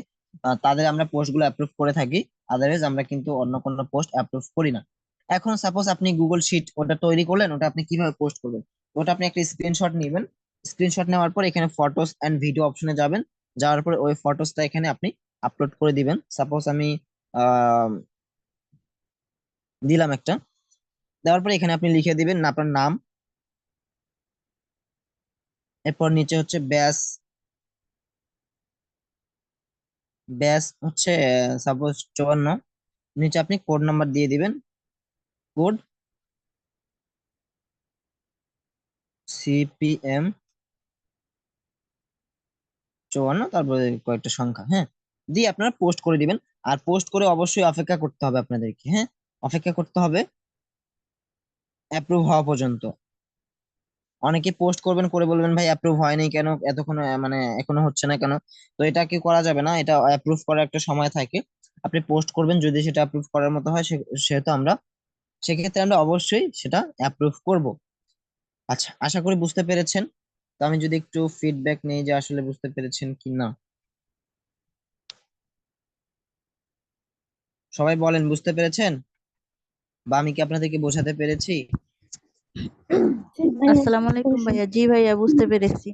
তাদের আমরা পোস্ট গুলো অ্যাপ্রুভ করে থাকি। আদারওয়াইজ আমরা কিন্তু অন্য কোনো পোস্ট অ্যাপ্রুভ করি না। এখন সাপোজ আপনি গুগল শিট ওটা তৈরি করলেন, ওটা আপনি কিভাবে পোস্ট করবেন? ওটা আপনি একটা স্ক্রিনশট নেবেন। স্ক্রিনশট নেওয়ার পর এখানে ফটোস এন্ড ভিডিও অপশনে যাবেন। যাওয়ার পরে ওই ফটোসটা এখানে আপনি আপলোড করে দিবেন। সাপোজ আমি আহ দিলাম একটা। দেওয়ার পরে এখানে আপনি লিখে দিবেন আপনার নাম, এরপর নিচে হচ্ছে ব্যাস। ব্যাস হচ্ছে সাপোজ 54। নিচে আপনি কোড নাম্বার দিয়ে দিবেন। কোড CPM 54, তারপরে কয়েকটা সংখ্যা, হ্যাঁ, দিয়ে আপনারা পোস্ট করে দিবেন। আর পোস্ট করে অবশ্যই অপেক্ষা করতে হবে আপনাদেরকে, হ্যাঁ। অপেক্ষা করতে হবে অ্যাপ্রুভ হওয়া পর্যন্ত। অনেকে পোস্ট করবেন করে বলবেন ভাই অ্যাপ্রুভ হয়নি কেন, এতক্ষণ এখনো হচ্ছে না কেন? তো এটা কি করা যাবে না, এটা অ্যাপ্রুভ করার একটা সময় থাকে। আপনি পোস্ট করবেন, যদি সেটা অ্যাপ্রুভ করার মতো হয় সেহেতু আমরা সেক্ষেত্রে আমরা অবশ্যই সেটা অ্যাপ্রুভ করব। আচ্ছা, আশা করি বুঝতে পেরেছেন। তো আমি যদি একটু ফিডব্যাক নেই যে আসলে বুঝতে পেরেছেন কি না, সবাই বলেন বুঝতে পেরেছেন, বা আমি কি আপনাদেরকে বোঝাতে পেরেছি? আসসালামু আলাইকুম ভাইয়া। জি ভাইয়া, বুঝতে পেরেছি।